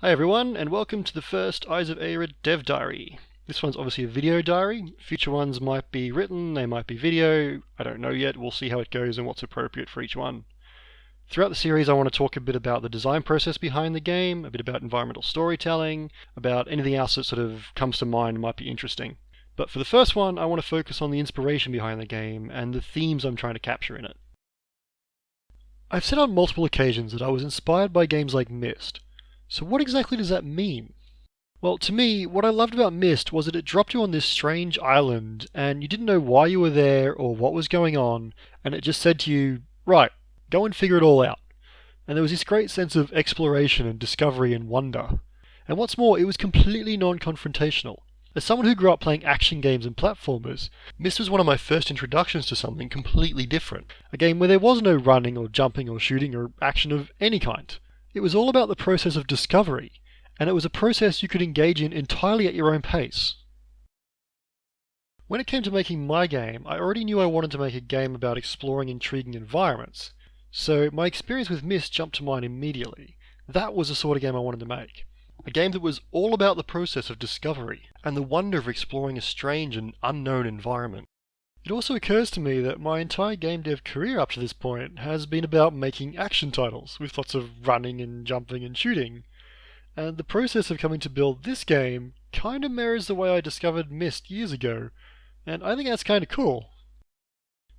Hi everyone, and welcome to the first Eyes of Aira Dev Diary. This one's obviously a video diary. Future ones might be written, they might be video. I don't know yet, we'll see how it goes and what's appropriate for each one. Throughout the series I want to talk a bit about the design process behind the game, a bit about environmental storytelling, about anything else that sort of comes to mind and might be interesting. But for the first one, I want to focus on the inspiration behind the game and the themes I'm trying to capture in it. I've said on multiple occasions that I was inspired by games like Myst. So what exactly does that mean? Well, to me, what I loved about Myst was that it dropped you on this strange island, and you didn't know why you were there or what was going on, and it just said to you, right, go and figure it all out. And there was this great sense of exploration and discovery and wonder. And what's more, it was completely non-confrontational. As someone who grew up playing action games and platformers, Myst was one of my first introductions to something completely different. A game where there was no running or jumping or shooting or action of any kind. It was all about the process of discovery, and it was a process you could engage in entirely at your own pace. When it came to making my game, I already knew I wanted to make a game about exploring intriguing environments, so my experience with Myst jumped to mind immediately. That was the sort of game I wanted to make. A game that was all about the process of discovery and the wonder of exploring a strange and unknown environment. It also occurs to me that my entire game dev career up to this point has been about making action titles with lots of running and jumping and shooting. And the process of coming to build this game kind of mirrors the way I discovered Myst years ago, and I think that's kind of cool.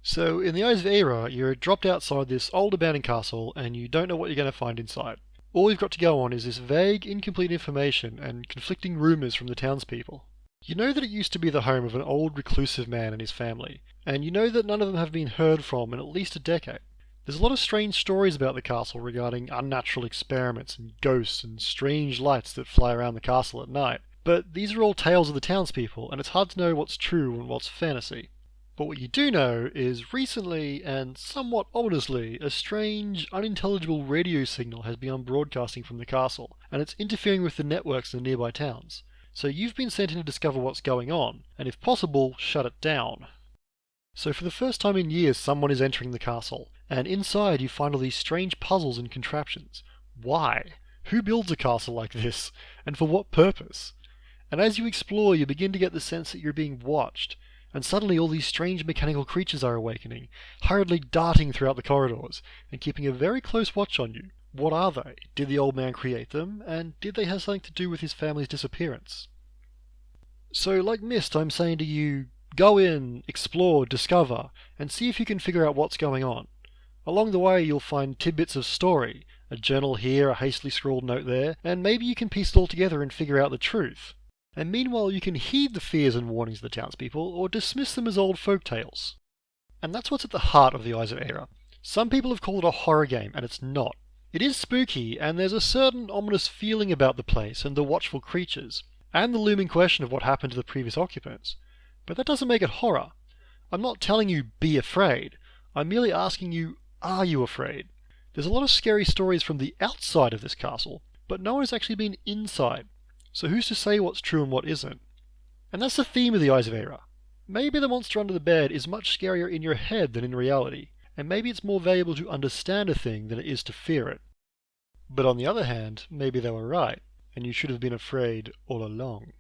So in the Eyes of Aira, you're dropped outside this old abandoned castle and you don't know what you're going to find inside. All you've got to go on is this vague, incomplete information and conflicting rumours from the townspeople. You know that it used to be the home of an old reclusive man and his family, and you know that none of them have been heard from in at least a decade. There's a lot of strange stories about the castle regarding unnatural experiments and ghosts and strange lights that fly around the castle at night, but these are all tales of the townspeople, and it's hard to know what's true and what's fantasy. But what you do know is recently, and somewhat ominously, a strange, unintelligible radio signal has begun broadcasting from the castle, and it's interfering with the networks in the nearby towns. So you've been sent in to discover what's going on, and if possible, shut it down. So for the first time in years, someone is entering the castle, and inside you find all these strange puzzles and contraptions. Why? Who builds a castle like this? And for what purpose? And as you explore, you begin to get the sense that you're being watched, and suddenly all these strange mechanical creatures are awakening, hurriedly darting throughout the corridors, and keeping a very close watch on you. What are they? Did the old man create them? And did they have something to do with his family's disappearance? So like Myst, I'm saying to you, go in, explore, discover, and see if you can figure out what's going on. Along the way you'll find tidbits of story, a journal here, a hastily scrawled note there, and maybe you can piece it all together and figure out the truth. And meanwhile you can heed the fears and warnings of the townspeople, or dismiss them as old folk tales. And that's what's at the heart of the Eyes of Aira. Some people have called it a horror game, and it's not. It is spooky, and there's a certain ominous feeling about the place and the watchful creatures, and the looming question of what happened to the previous occupants. But that doesn't make it horror. I'm not telling you be afraid. I'm merely asking you, are you afraid? There's a lot of scary stories from the outside of this castle, but no one has actually been inside. So who's to say what's true and what isn't? And that's the theme of the Eyes of Aira. Maybe the monster under the bed is much scarier in your head than in reality, and maybe it's more valuable to understand a thing than it is to fear it. But on the other hand, maybe they were right, and you should have been afraid all along.